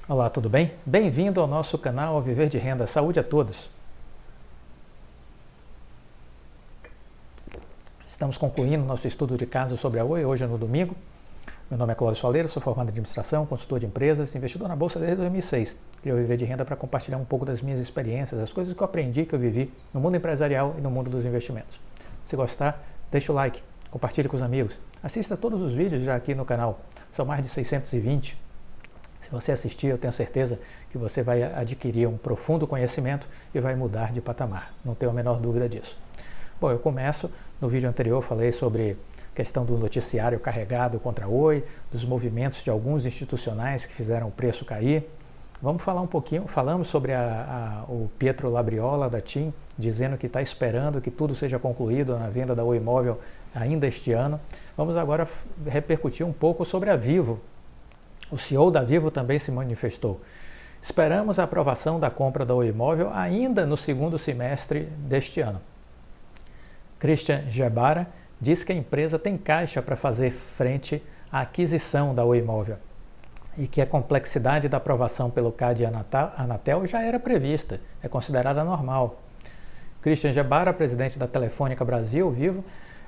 Olá, tudo bem? Bem-vindo ao nosso canal Viver de Renda. Saúde a todos! Estamos concluindo nosso estudo de casos sobre a Oi, hoje no domingo. Meu nome é Cláudio Soaleiro, sou formado em administração, consultor de empresas, investidor na Bolsa desde 2006. Queria Viver de Renda para compartilhar um pouco das minhas experiências, as coisas que eu aprendi, que eu vivi no mundo empresarial e no mundo dos investimentos. Se gostar, deixa o like, compartilhe com os amigos. Assista todos os vídeos já aqui no canal, são mais de 620. Se você assistir, eu tenho certeza que você vai adquirir um profundo conhecimento e vai mudar de patamar, não tenho a menor dúvida disso. Bom, eu começo, no vídeo anterior falei sobre a questão do noticiário carregado contra a Oi, dos movimentos de alguns institucionais que fizeram o preço cair. Vamos falar um pouquinho, falamos sobre o Pietro Labriola da TIM, dizendo que está esperando que tudo seja concluído na venda da Oi Móvel ainda este ano. Vamos agora repercutir um pouco sobre a Vivo. O CEO da Vivo também se manifestou. Esperamos a aprovação da compra da Oi Móvel ainda no segundo semestre deste ano. Christian Gebara diz que a empresa tem caixa para fazer frente à aquisição da Oi Móvel e que a complexidade da aprovação pelo CAD e Anatel já era prevista, é considerada normal. Christian Gebara, presidente da Telefônica Brasil, Vivo,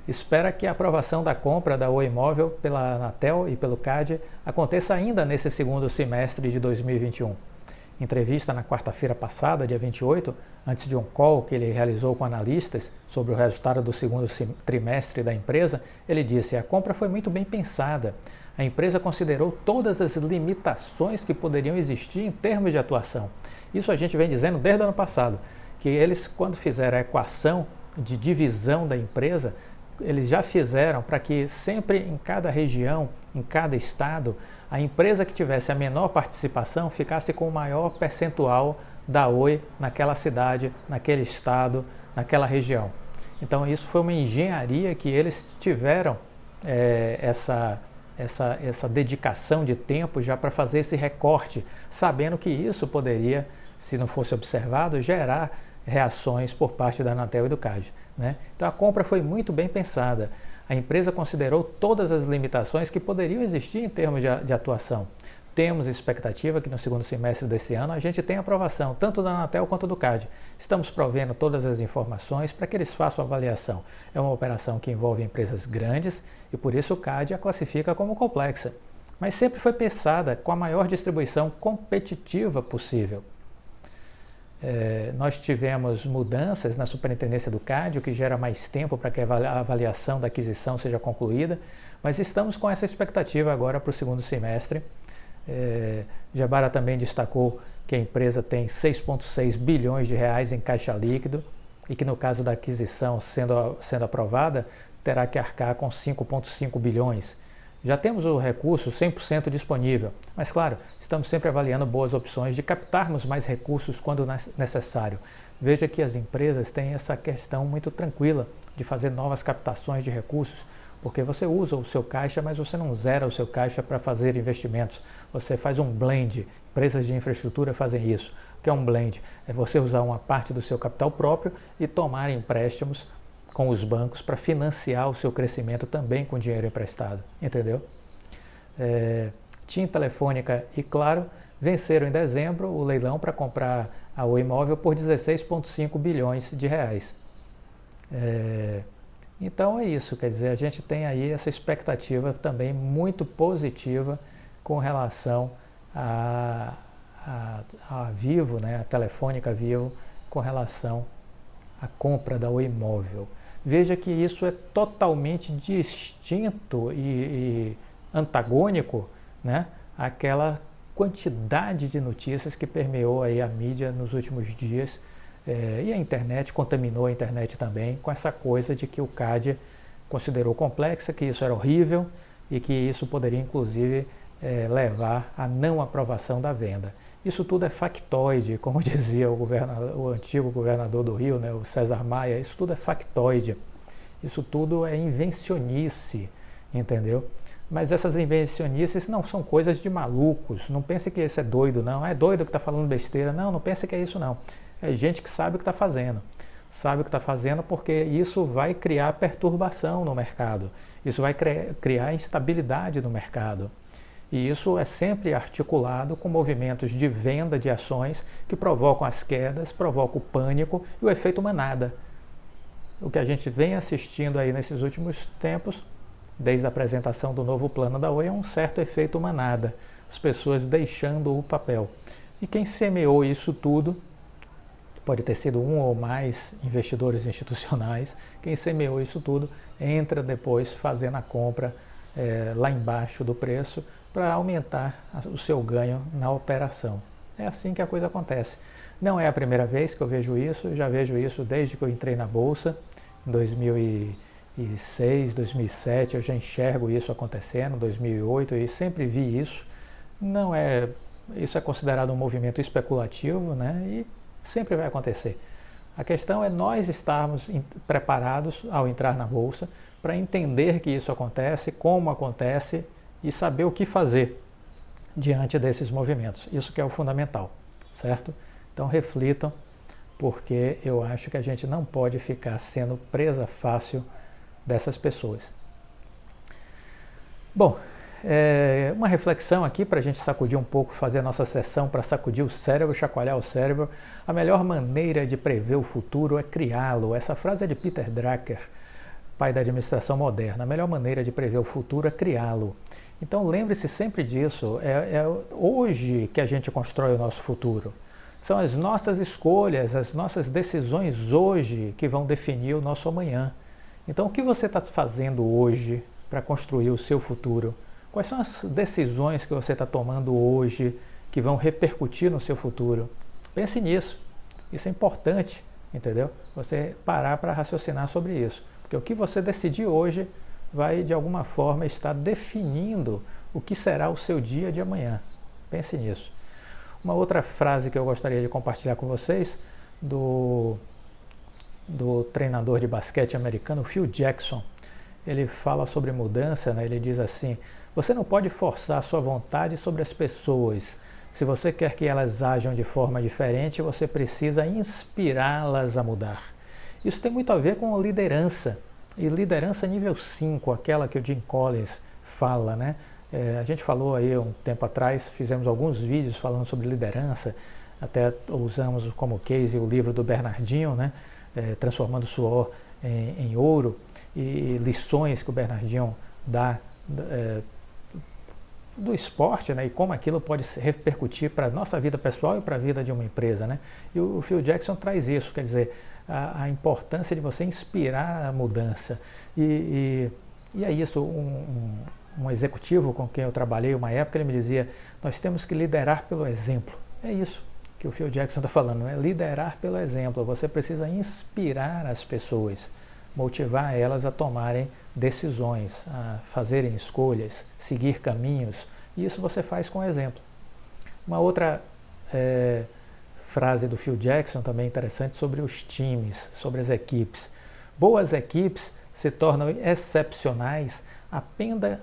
espera que a aprovação da compra da Oi Móvel pela Anatel e pelo CAD aconteça ainda nesse segundo semestre de 2021. Em entrevista na quarta-feira passada, dia 28, antes de um call que ele realizou com analistas sobre o resultado do segundo trimestre da empresa, ele disse: a compra foi muito bem pensada. A empresa considerou todas as limitações que poderiam existir em termos de atuação. Isso a gente vem dizendo desde o ano passado, que eles, quando fizeram a equação de divisão da empresa, eles já fizeram para que sempre em cada região, em cada estado, a empresa que tivesse a menor participação ficasse com o maior percentual da Oi naquela cidade, naquele estado, naquela região. Então isso foi uma engenharia que eles tiveram essa dedicação de tempo já para fazer esse recorte, sabendo que isso poderia, se não fosse observado, gerar reações por parte da Anatel e do CAD. Né? Então a compra foi muito bem pensada. A empresa considerou todas as limitações que poderiam existir em termos de atuação. Temos expectativa que no segundo semestre desse ano a gente tenha aprovação, tanto da Anatel quanto do CAD. Estamos provendo todas as informações para que eles façam a avaliação. É uma operação que envolve empresas grandes e por isso o CAD a classifica como complexa. Mas sempre foi pensada com a maior distribuição competitiva possível. Nós tivemos mudanças na superintendência do CAD, o que gera mais tempo para que a avaliação da aquisição seja concluída, mas estamos com essa expectativa agora para o segundo semestre. Gebara também destacou que a empresa tem 6,6 bilhões de reais em caixa líquido e que no caso da aquisição sendo aprovada, terá que arcar com 5,5 bilhões. Já temos o recurso 100% disponível, mas claro, estamos sempre avaliando boas opções de captarmos mais recursos quando necessário. Veja que as empresas têm essa questão muito tranquila de fazer novas captações de recursos, porque você usa o seu caixa, mas você não zera o seu caixa para fazer investimentos. Você faz um blend, empresas de infraestrutura fazem isso. O que é um blend? É você usar uma parte do seu capital próprio e tomar empréstimos com os bancos para financiar o seu crescimento também com dinheiro emprestado, entendeu? TIM, Telefônica e Claro venceram em dezembro o leilão para comprar a Oi Móvel por 16,5 bilhões de reais. Então é isso, quer dizer, a gente tem aí essa expectativa também muito positiva com relação a Vivo, né, a Telefônica Vivo, com relação à compra da Oi Móvel. Veja que isso é totalmente distinto e antagônico, né, àquela quantidade de notícias que permeou aí a mídia nos últimos dias, e a internet, contaminou a internet também com essa coisa de que o CAD considerou complexa, que isso era horrível e que isso poderia inclusive levar à não aprovação da venda. Isso tudo é factoide, como dizia o antigo governador do Rio, né, o César Maia, isso tudo é factoide, isso tudo é invencionice, entendeu? Mas essas invencionices não são coisas de malucos, não pense que esse é doido, não, é doido que está falando besteira, não pense que é isso não, é gente que sabe o que está fazendo, porque isso vai criar perturbação no mercado, isso vai criar instabilidade no mercado. E isso é sempre articulado com movimentos de venda de ações que provocam as quedas, provocam o pânico e o efeito manada. O que a gente vem assistindo aí nesses últimos tempos, desde a apresentação do novo plano da Oi, é um certo efeito manada, as pessoas deixando o papel. E quem semeou isso tudo, pode ter sido um ou mais investidores institucionais, quem semeou isso tudo entra depois fazendo a compra lá embaixo do preço para aumentar o seu ganho na operação. É assim que a coisa acontece. Não é a primeira vez que eu vejo isso, já vejo isso desde que eu entrei na Bolsa, em 2006, 2007, eu já enxergo isso acontecendo, 2008, e sempre vi isso. Isso é considerado um movimento especulativo, né? E sempre vai acontecer. A questão é nós estarmos preparados ao entrar na Bolsa para entender que isso acontece, como acontece e saber o que fazer diante desses movimentos. Isso que é o fundamental, certo? Então reflitam, porque eu acho que a gente não pode ficar sendo presa fácil dessas pessoas. Bom, uma reflexão aqui para a gente sacudir um pouco, fazer a nossa sessão para sacudir o cérebro, chacoalhar o cérebro. A melhor maneira de prever o futuro é criá-lo. Essa frase é de Peter Drucker, pai da administração moderna. A melhor maneira de prever o futuro é criá-lo. Então lembre-se sempre disso. É hoje que a gente constrói o nosso futuro. São as nossas escolhas, as nossas decisões hoje que vão definir o nosso amanhã. Então o que você está fazendo hoje para construir o seu futuro? Quais são as decisões que você está tomando hoje que vão repercutir no seu futuro? Pense nisso. Isso é importante, entendeu? Você parar para raciocinar sobre isso. Porque o que você decidir hoje vai, de alguma forma, estar definindo o que será o seu dia de amanhã. Pense nisso. Uma outra frase que eu gostaria de compartilhar com vocês, do treinador de basquete americano Phil Jackson. Ele fala sobre mudança, né? Ele diz assim: você não pode forçar a sua vontade sobre as pessoas. Se você quer que elas ajam de forma diferente, você precisa inspirá-las a mudar. Isso tem muito a ver com liderança, e liderança nível 5, aquela que o Jim Collins fala, né? A gente falou aí um tempo atrás, fizemos alguns vídeos falando sobre liderança, até usamos como case o livro do Bernardinho, né? Transformando Suor em Ouro, e lições que o Bernardinho dá do esporte, né, e como aquilo pode repercutir para a nossa vida pessoal e para a vida de uma empresa, né? E o Phil Jackson traz isso, quer dizer, a importância de você inspirar a mudança. E é isso, um executivo com quem eu trabalhei uma época, ele me dizia: nós temos que liderar pelo exemplo. É isso que o Phil Jackson está falando, é liderar pelo exemplo. Você precisa inspirar as pessoas, motivar elas a tomarem decisões, a fazerem escolhas, seguir caminhos. E isso você faz com exemplo. Uma outra frase do Phil Jackson também interessante sobre os times, sobre as equipes. Boas equipes se tornam excepcionais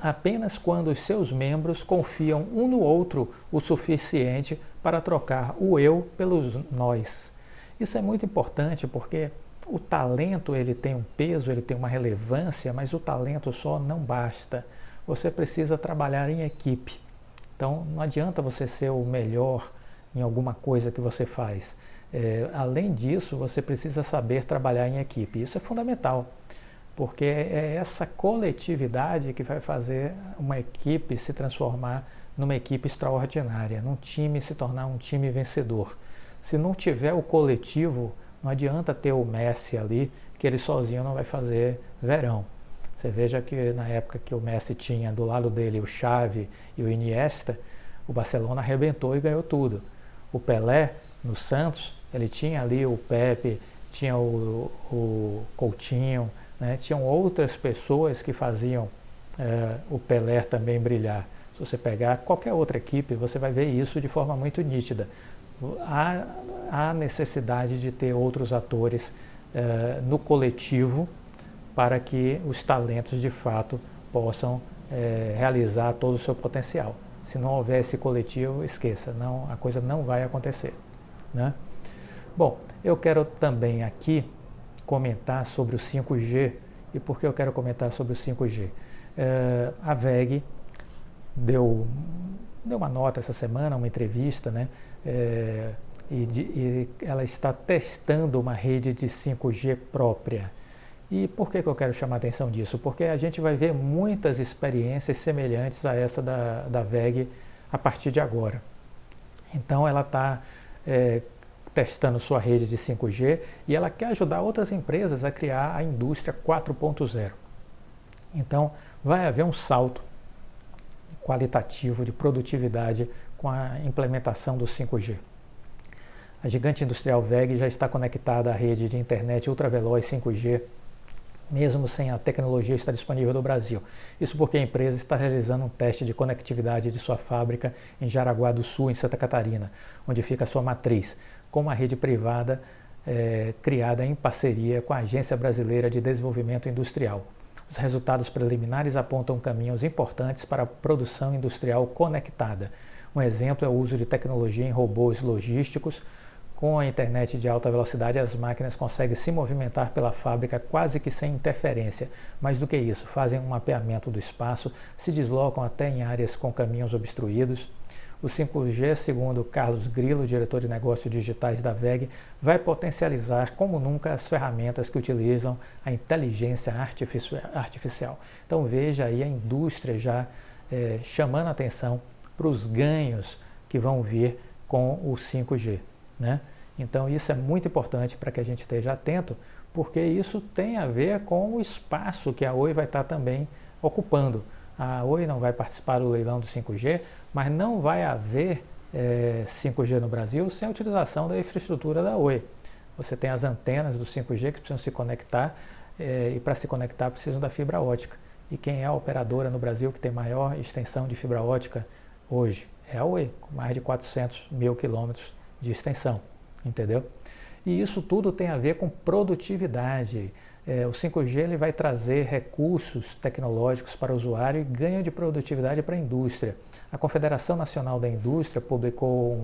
apenas quando os seus membros confiam um no outro o suficiente para trocar o eu pelos nós. Isso é muito importante porque o talento, ele tem um peso, ele tem uma relevância, mas o talento só não basta. Você precisa trabalhar em equipe. Então não adianta você ser o melhor em alguma coisa que você faz. Além disso, você precisa saber trabalhar em equipe. Isso é fundamental, porque é essa coletividade que vai fazer uma equipe se transformar numa equipe extraordinária, num time se tornar um time vencedor. Se não tiver o coletivo, não adianta ter o Messi ali, que ele sozinho não vai fazer verão. Você veja que na época que o Messi tinha do lado dele o Xavi e o Iniesta, o Barcelona arrebentou e ganhou tudo. O Pelé, no Santos, ele tinha ali o Pepe, tinha o Coutinho, né? Tinham outras pessoas que faziam o Pelé também brilhar. Se você pegar qualquer outra equipe, você vai ver isso de forma muito nítida. Há necessidade de ter outros atores no coletivo para que os talentos de fato possam realizar todo o seu potencial. Se não houver esse coletivo, esqueça, não, a coisa não vai acontecer, né? Bom, eu quero também aqui comentar sobre o 5G. E por que eu quero comentar sobre o 5G? A WEG deu uma nota essa semana, uma entrevista, né? E ela está testando uma rede de 5G própria. E por que eu quero chamar a atenção disso? Porque a gente vai ver muitas experiências semelhantes a essa da WEG a partir de agora. Então ela está testando sua rede de 5G e ela quer ajudar outras empresas a criar a indústria 4.0. Então vai haver um salto qualitativo de produtividade com a implementação do 5G. A gigante industrial WEG já está conectada à rede de internet ultraveloz 5G, mesmo sem a tecnologia estar disponível no Brasil. Isso porque a empresa está realizando um teste de conectividade de sua fábrica em Jaraguá do Sul, em Santa Catarina, onde fica a sua matriz, com uma rede privada criada em parceria com a Agência Brasileira de Desenvolvimento Industrial. Os resultados preliminares apontam caminhos importantes para a produção industrial conectada. Um exemplo é o uso de tecnologia em robôs logísticos. Com a internet de alta velocidade, as máquinas conseguem se movimentar pela fábrica quase que sem interferência. Mais do que isso, fazem um mapeamento do espaço, se deslocam até em áreas com caminhos obstruídos. O 5G, segundo Carlos Grillo, diretor de negócios digitais da WEG, vai potencializar como nunca as ferramentas que utilizam a inteligência artificial. Então veja aí a indústria já chamando a atenção para os ganhos que vão vir com o 5G. Né? Então isso é muito importante para que a gente esteja atento, porque isso tem a ver com o espaço que a Oi vai estar também ocupando. A Oi não vai participar do leilão do 5G, mas não vai haver 5G no Brasil sem a utilização da infraestrutura da Oi. Você tem as antenas do 5G que precisam se conectar e para se conectar precisam da fibra ótica. E quem é a operadora no Brasil que tem maior extensão de fibra ótica hoje? É a Oi, com mais de 400 mil quilômetros de extensão, entendeu? E isso tudo tem a ver com produtividade. O 5G ele vai trazer recursos tecnológicos para o usuário e ganho de produtividade para a indústria. A Confederação Nacional da Indústria publicou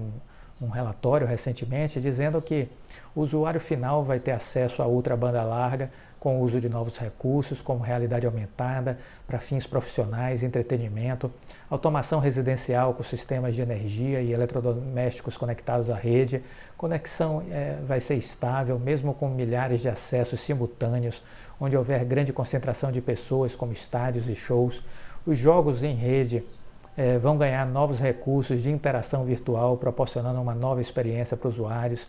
um relatório recentemente dizendo que o usuário final vai ter acesso à ultra banda larga com o uso de novos recursos, como realidade aumentada, para fins profissionais, entretenimento, automação residencial com sistemas de energia e eletrodomésticos conectados à rede, conexão vai ser estável, mesmo com milhares de acessos simultâneos, onde houver grande concentração de pessoas, como estádios e shows. Os jogos em rede vão ganhar novos recursos de interação virtual, proporcionando uma nova experiência para os usuários.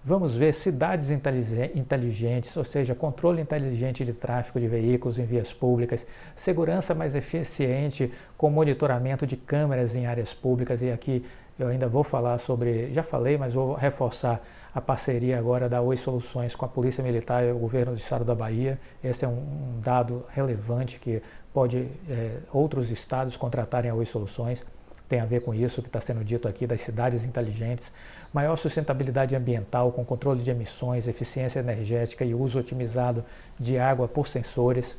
Vamos ver cidades inteligentes, ou seja, controle inteligente de tráfego de veículos em vias públicas, segurança mais eficiente com monitoramento de câmeras em áreas públicas. E aqui eu ainda vou falar sobre, já falei, mas vou reforçar a parceria agora da Oi Soluções com a Polícia Militar e o Governo do Estado da Bahia. Esse é um dado relevante que pode outros estados contratarem a Oi Soluções. Tem a ver com isso que está sendo dito aqui das cidades inteligentes, maior sustentabilidade ambiental com controle de emissões, eficiência energética e uso otimizado de água por sensores.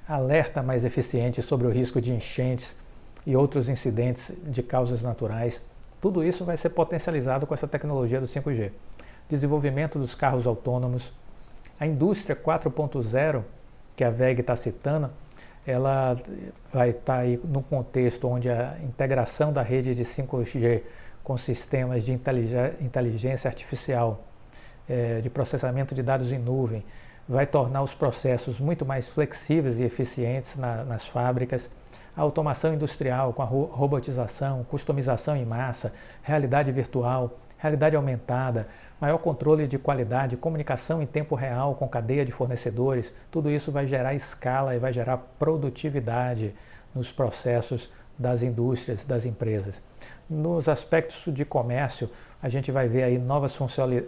Alerta mais eficiente sobre o risco de enchentes e outros incidentes de causas naturais. Tudo isso vai ser potencializado com essa tecnologia do 5G. Desenvolvimento dos carros autônomos. A indústria 4.0 que a WEG está citando, ela vai estar aí no contexto onde a integração da rede de 5G com sistemas de inteligência artificial, de processamento de dados em nuvem, vai tornar os processos muito mais flexíveis e eficientes nas fábricas. A automação industrial com a robotização, customização em massa, realidade virtual, realidade aumentada, maior controle de qualidade, comunicação em tempo real com cadeia de fornecedores, tudo isso vai gerar escala e vai gerar produtividade nos processos das indústrias, das empresas. Nos aspectos de comércio, a gente vai ver aí novas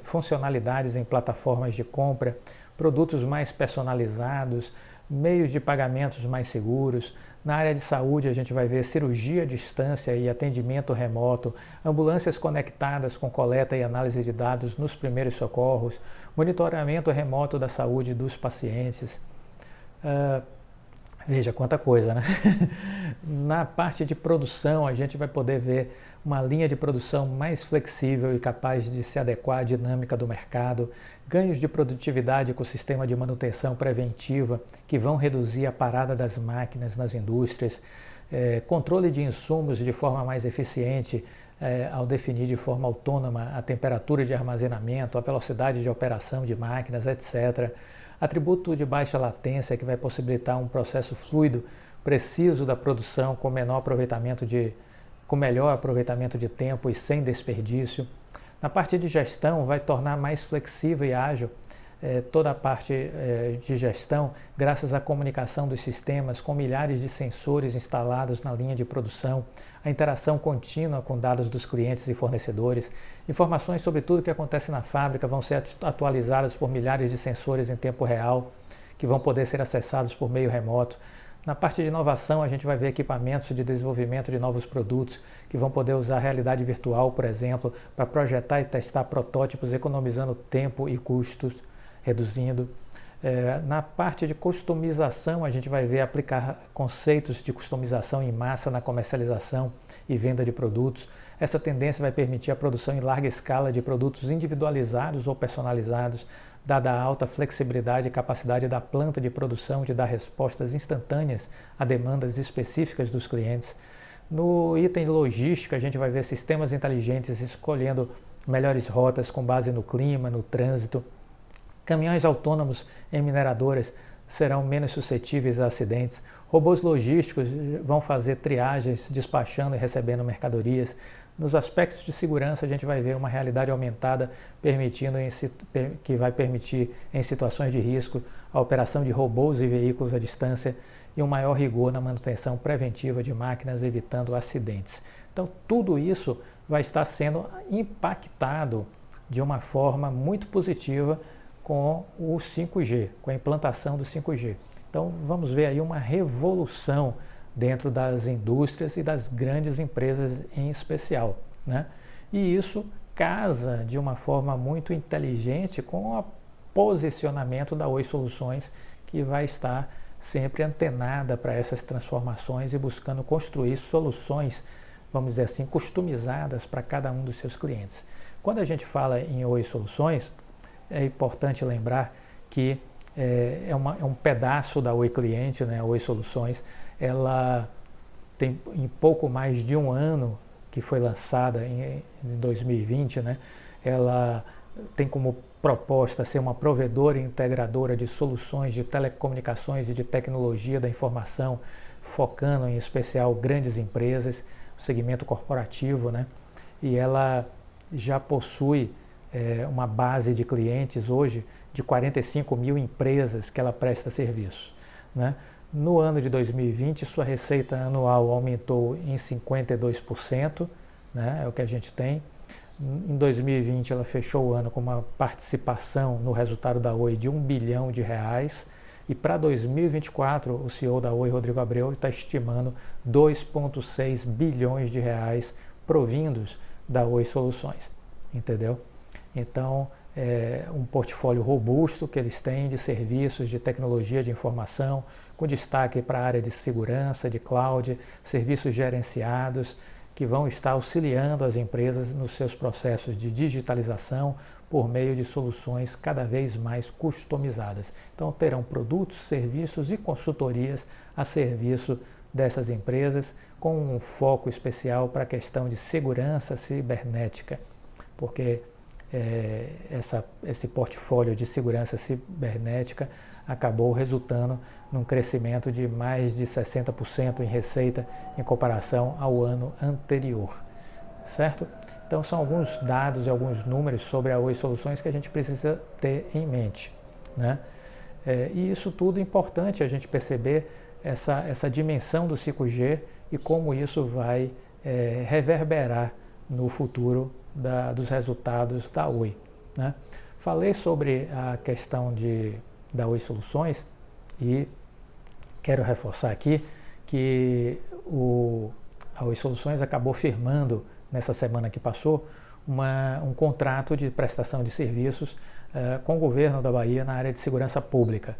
funcionalidades em plataformas de compra, produtos mais personalizados, meios de pagamentos mais seguros. Na área de saúde, a gente vai ver cirurgia à distância e atendimento remoto, ambulâncias conectadas com coleta e análise de dados nos primeiros socorros, monitoramento remoto da saúde dos pacientes. Veja quanta coisa, né? Na parte de produção, a gente vai poder ver uma linha de produção mais flexível e capaz de se adequar à dinâmica do mercado, ganhos de produtividade com o sistema de manutenção preventiva que vão reduzir a parada das máquinas nas indústrias, controle de insumos de forma mais eficiente ao definir de forma autônoma a temperatura de armazenamento, a velocidade de operação de máquinas, etc. Atributo de baixa latência que vai possibilitar um processo fluido, preciso da produção com melhor aproveitamento de tempo e sem desperdício. Na parte de gestão, vai tornar mais flexível e ágil toda a parte de gestão, graças à comunicação dos sistemas com milhares de sensores instalados na linha de produção, a interação contínua com dados dos clientes e fornecedores, informações sobre tudo o que acontece na fábrica vão ser atualizadas por milhares de sensores em tempo real, que vão poder ser acessados por meio remoto. Na parte de inovação, a gente vai ver equipamentos de desenvolvimento de novos produtos que vão poder usar realidade virtual, por exemplo, para projetar e testar protótipos, economizando tempo e custos, reduzindo. Na parte de customização, a gente vai ver aplicar conceitos de customização em massa na comercialização e venda de produtos. Essa tendência vai permitir a produção em larga escala de produtos individualizados ou personalizados, dada a alta flexibilidade e capacidade da planta de produção de dar respostas instantâneas a demandas específicas dos clientes. No item logística, a gente vai ver sistemas inteligentes escolhendo melhores rotas com base no clima, no trânsito. Caminhões autônomos em mineradoras serão menos suscetíveis a acidentes. Robôs logísticos vão fazer triagens, despachando e recebendo mercadorias. Nos aspectos de segurança, a gente vai ver uma realidade aumentada que vai permitir, em situações de risco, a operação de robôs e veículos à distância e um maior rigor na manutenção preventiva de máquinas, evitando acidentes. Então, tudo isso vai estar sendo impactado de uma forma muito positiva com o 5G, com a implantação do 5G. Então, vamos ver aí uma revolução dentro das indústrias e das grandes empresas em especial, né? E isso casa de uma forma muito inteligente com o posicionamento da Oi Soluções, que vai estar sempre antenada para essas transformações e buscando construir soluções, vamos dizer assim, customizadas para cada um dos seus clientes. Quando a gente fala em Oi Soluções, é importante lembrar que é um pedaço da Oi Cliente, né? A Oi Soluções, ela tem em pouco mais de um ano que foi lançada em 2020, né? Ela tem como proposta ser uma provedora e integradora de soluções de telecomunicações e de tecnologia da informação, focando em especial grandes empresas, o segmento corporativo, né? E ela já possui uma base de clientes hoje de 45 mil empresas que ela presta serviço, né? No ano de 2020, sua receita anual aumentou em 52%, né? É o que a gente tem. Em 2020, ela fechou o ano com uma participação no resultado da Oi de R$1 bilhão. E para 2024, o CEO da Oi, Rodrigo Abreu, está estimando R$2,6 bilhões provindos da Oi Soluções, entendeu? Então, é um portfólio robusto que eles têm de serviços de tecnologia de informação, com destaque para a área de segurança, de cloud, serviços gerenciados, que vão estar auxiliando as empresas nos seus processos de digitalização por meio de soluções cada vez mais customizadas. Então, terão produtos, serviços e consultorias a serviço dessas empresas, com um foco especial para a questão de segurança cibernética, porque esse portfólio de segurança cibernética acabou resultando num crescimento de mais de 60% em receita em comparação ao ano anterior, certo? Então são alguns dados e alguns números sobre a Oi Soluções que a gente precisa ter em mente, né? E isso tudo é importante a gente perceber essa dimensão do 5G e como isso vai reverberar no futuro dos resultados da Oi, né? Falei sobre a questão da Oi Soluções e quero reforçar aqui que a Oi Soluções acabou firmando nessa semana que passou um contrato de prestação de serviços com o governo da Bahia na área de segurança pública.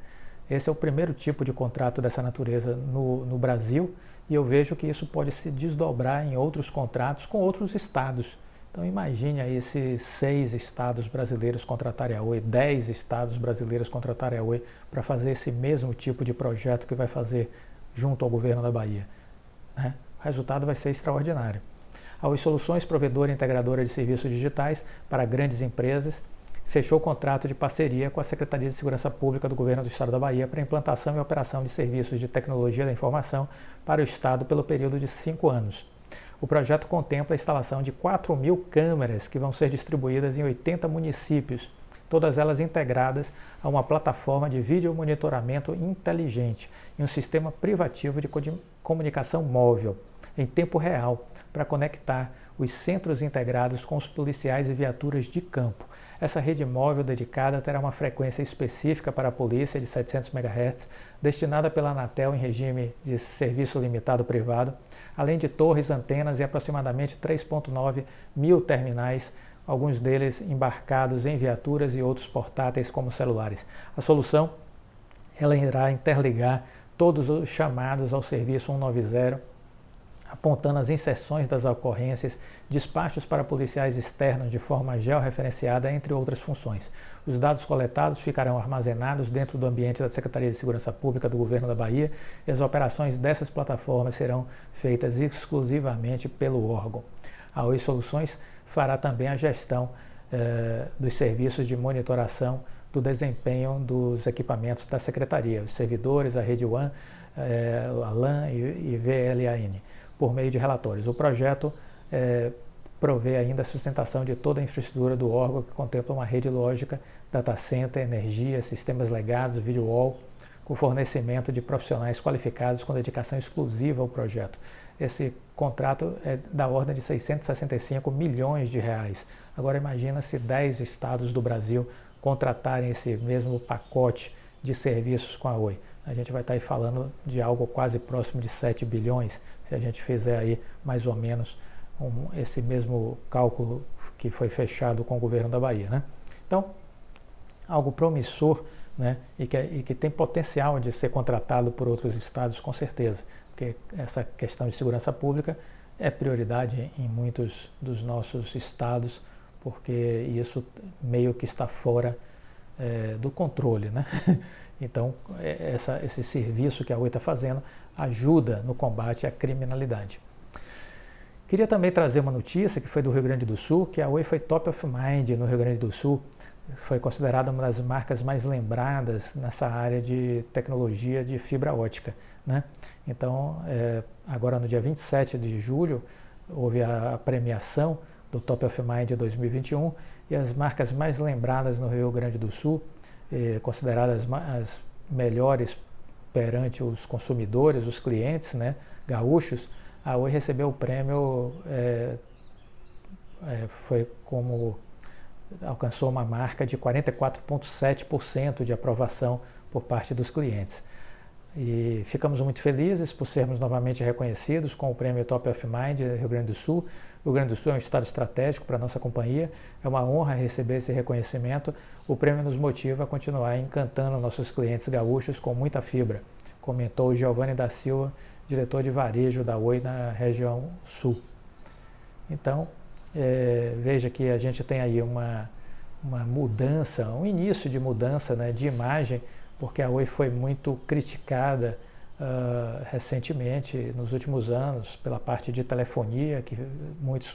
Esse é o primeiro tipo de contrato dessa natureza no Brasil, e eu vejo que isso pode se desdobrar em outros contratos com outros estados. Então imagine aí se 6 estados brasileiros contratarem a Oi, 10 estados brasileiros contratarem a Oi para fazer esse mesmo tipo de projeto que vai fazer junto ao governo da Bahia, né? O resultado vai ser extraordinário. A Oi Soluções, provedora e integradora de serviços digitais para grandes empresas, fechou o contrato de parceria com a Secretaria de Segurança Pública do Governo do Estado da Bahia para implantação e operação de serviços de tecnologia da informação para o Estado pelo período de 5 anos. O projeto contempla a instalação de 4.000 câmeras que vão ser distribuídas em 80 municípios, todas elas integradas a uma plataforma de vídeo monitoramento inteligente e um sistema privativo de comunicação móvel em tempo real para conectar os centros integrados com os policiais e viaturas de campo. Essa rede móvel dedicada terá uma frequência específica para a polícia de 700 MHz, destinada pela Anatel em regime de serviço limitado privado, além de torres, antenas e aproximadamente 3.9 mil terminais, alguns deles embarcados em viaturas e outros portáteis como celulares. A solução ela irá interligar todos os chamados ao serviço 190, apontando as inserções das ocorrências, despachos para policiais externos de forma georreferenciada, entre outras funções. Os dados coletados ficarão armazenados dentro do ambiente da Secretaria de Segurança Pública do Governo da Bahia e as operações dessas plataformas serão feitas exclusivamente pelo órgão. A Oi Soluções fará também a gestão dos serviços de monitoração do desempenho dos equipamentos da Secretaria, os servidores, a rede WAN, a LAN e VLAN, por meio de relatórios. O projeto provê ainda a sustentação de toda a infraestrutura do órgão, que contempla uma rede lógica, data center, energia, sistemas legados, video wall, com fornecimento de profissionais qualificados com dedicação exclusiva ao projeto. Esse contrato é da ordem de 665 milhões de reais. Agora imagina se 10 estados do Brasil contratarem esse mesmo pacote de serviços com a Oi. A gente vai estar aí falando de algo quase próximo de 7 bilhões, se a gente fizer aí mais ou menos esse mesmo cálculo que foi fechado com o governo da Bahia, né? Então, algo promissor, né? e que tem potencial de ser contratado por outros estados, com certeza, porque essa questão de segurança pública é prioridade em muitos dos nossos estados, porque isso meio que está fora do controle, né? Então, esse serviço que a Oi está fazendo ajuda no combate à criminalidade. Queria também trazer uma notícia que foi do Rio Grande do Sul, que a Oi foi top of mind no Rio Grande do Sul, foi considerada uma das marcas mais lembradas nessa área de tecnologia de fibra ótica, né? Então, agora no dia 27 de julho, houve a premiação do Top of Mind 2021 e as marcas mais lembradas no Rio Grande do Sul, consideradas as melhores perante os consumidores, os clientes, né, gaúchos, a Oi recebeu o prêmio, alcançou uma marca de 44,7% de aprovação por parte dos clientes. E ficamos muito felizes por sermos novamente reconhecidos com o prêmio Top of Mind Rio Grande do Sul. O Rio Grande do Sul é um estado estratégico para a nossa companhia, é uma honra receber esse reconhecimento. O prêmio nos motiva a continuar encantando nossos clientes gaúchos com muita fibra, comentou o Giovanni da Silva, diretor de varejo da Oi na região sul. Então, veja que a gente tem aí uma mudança, um início de mudança, né, de imagem, porque a Oi foi muito criticada recentemente, nos últimos anos, pela parte de telefonia, que muitos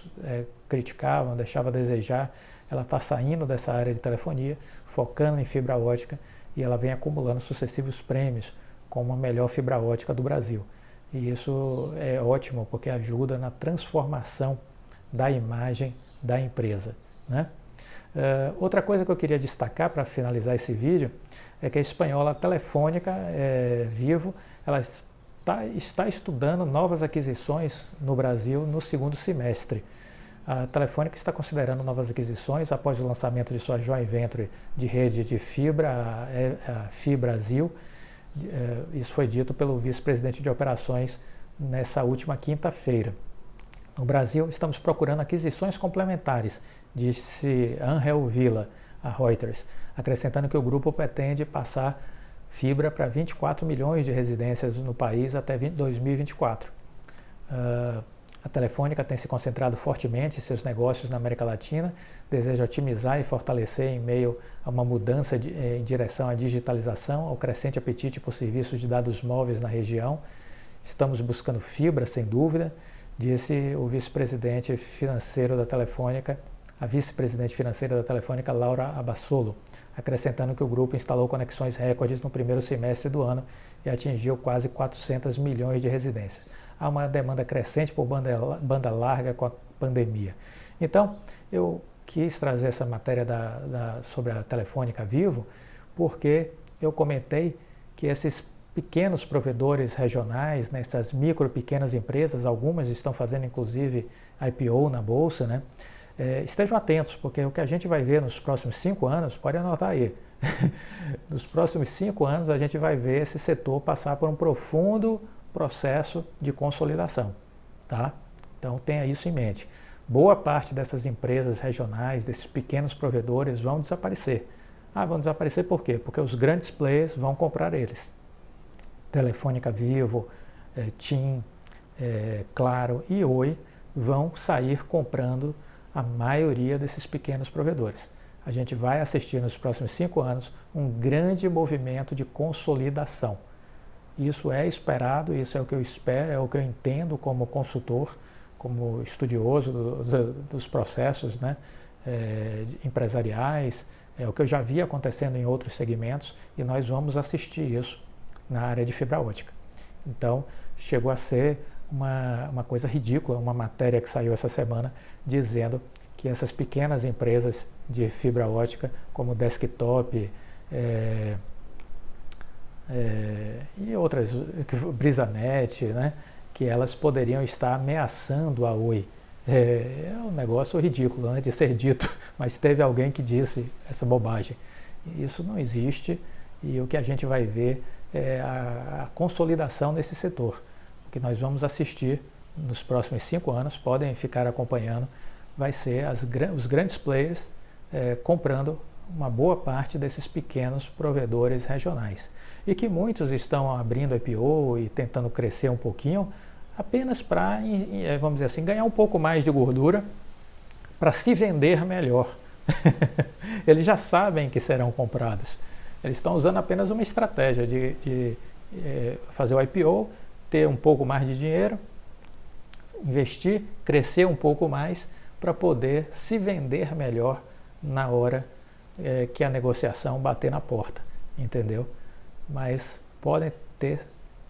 criticavam, deixavam a desejar. Ela está saindo dessa área de telefonia, focando em fibra ótica, e ela vem acumulando sucessivos prêmios como a melhor fibra ótica do Brasil. E isso é ótimo, porque ajuda na transformação da imagem da empresa, né? Outra coisa que eu queria destacar para finalizar esse vídeo é que a espanhola Telefônica Vivo, ela está estudando novas aquisições no Brasil no segundo semestre. A Telefônica está considerando novas aquisições após o lançamento de sua joint venture de rede de fibra, a FiBrasil. Isso foi dito pelo vice-presidente de operações nessa última quinta-feira. No Brasil, estamos procurando aquisições complementares, disse Angel Villa, a Reuters, acrescentando que o grupo pretende passar fibra para 24 milhões de residências no país até 2024. A Telefônica tem se concentrado fortemente em seus negócios na América Latina, deseja otimizar e fortalecer em meio a uma mudança em direção à digitalização, ao crescente apetite por serviços de dados móveis na região. Estamos buscando fibra, sem dúvida, disse o vice-presidente financeiro da Telefônica, a vice-presidente financeira da Telefônica, Laura Abassolo, acrescentando que o grupo instalou conexões recordes no primeiro semestre do ano e atingiu quase 400 milhões de residências. Há uma demanda crescente por banda larga com a pandemia. Então, eu quis trazer essa matéria sobre a Telefônica Vivo, porque eu comentei que esses pequenos provedores regionais, né, essas micro pequenas empresas, algumas estão fazendo inclusive IPO na Bolsa, né? Estejam atentos, porque o que a gente vai ver nos próximos 5 anos, pode anotar aí, nos próximos 5 anos a gente vai ver esse setor passar por um profundo processo de consolidação, tá? Então tenha isso em mente. Boa parte dessas empresas regionais, desses pequenos provedores vão desaparecer. Vão desaparecer por quê? Porque os grandes players vão comprar eles. Telefônica Vivo, TIM, Claro e Oi vão sair comprando a maioria desses pequenos provedores. A gente vai assistir nos próximos 5 anos um grande movimento de consolidação. Isso é esperado, isso é o que eu espero, é o que eu entendo como consultor, como estudioso dos processos, né, empresariais, é o que eu já vi acontecendo em outros segmentos e nós vamos assistir isso na área de fibra ótica. Então, chegou a ser uma coisa ridícula, uma matéria que saiu essa semana dizendo que essas pequenas empresas de fibra ótica, como Desktop, e outras, Brisanet, né, que elas poderiam estar ameaçando a Oi. É um negócio ridículo, né, de ser dito, mas teve alguém que disse essa bobagem. Isso não existe e o que a gente vai ver é a consolidação desse setor. O que nós vamos assistir nos próximos 5 anos, podem ficar acompanhando, vai ser os grandes players comprando uma boa parte desses pequenos provedores regionais. E que muitos estão abrindo IPO e tentando crescer um pouquinho, apenas para, vamos dizer assim, ganhar um pouco mais de gordura, para se vender melhor. Eles já sabem que serão comprados. Eles estão usando apenas uma estratégia de fazer o IPO, ter um pouco mais de dinheiro, investir, crescer um pouco mais para poder se vender melhor na hora que a negociação bater na porta, entendeu? Mas podem ter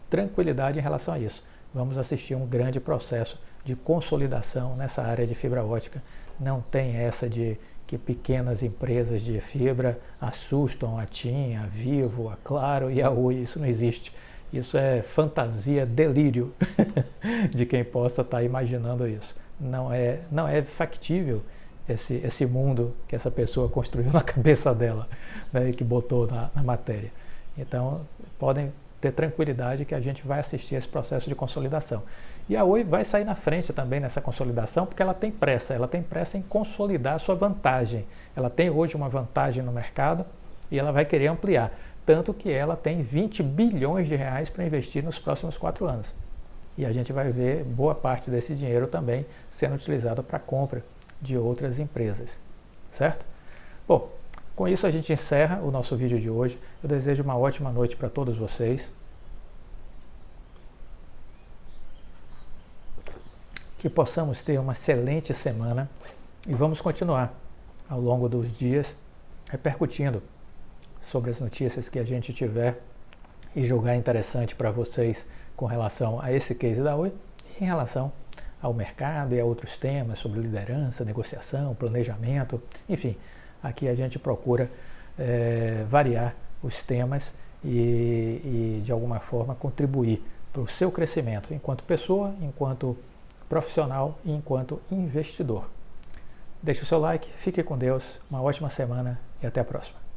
tranquilidade em relação a isso. Vamos assistir um grande processo de consolidação nessa área de fibra ótica. Não tem essa de que pequenas empresas de fibra assustam a TIM, a Vivo, a Claro e a Oi. Isso não existe. Isso é fantasia, delírio de quem possa estar imaginando isso. Não é factível esse mundo que essa pessoa construiu na cabeça dela, né, e que botou na matéria. Então, podem ter tranquilidade que a gente vai assistir esse processo de consolidação. E a Oi vai sair na frente também nessa consolidação, porque ela tem pressa em consolidar a sua vantagem. Ela tem hoje uma vantagem no mercado e ela vai querer ampliar. Tanto que ela tem 20 bilhões de reais para investir nos próximos 4 anos. E a gente vai ver boa parte desse dinheiro também sendo utilizado para compra de outras empresas, certo? Bom, com isso a gente encerra o nosso vídeo de hoje. Eu desejo uma ótima noite para todos vocês. Que possamos ter uma excelente semana e vamos continuar ao longo dos dias repercutindo sobre as notícias que a gente tiver e julgar interessante para vocês com relação a esse case da Oi e em relação ao mercado e a outros temas sobre liderança, negociação, planejamento, enfim, aqui a gente procura variar os temas e de alguma forma contribuir para o seu crescimento enquanto pessoa, enquanto profissional e enquanto investidor. Deixe o seu like, fique com Deus, uma ótima semana e até a próxima.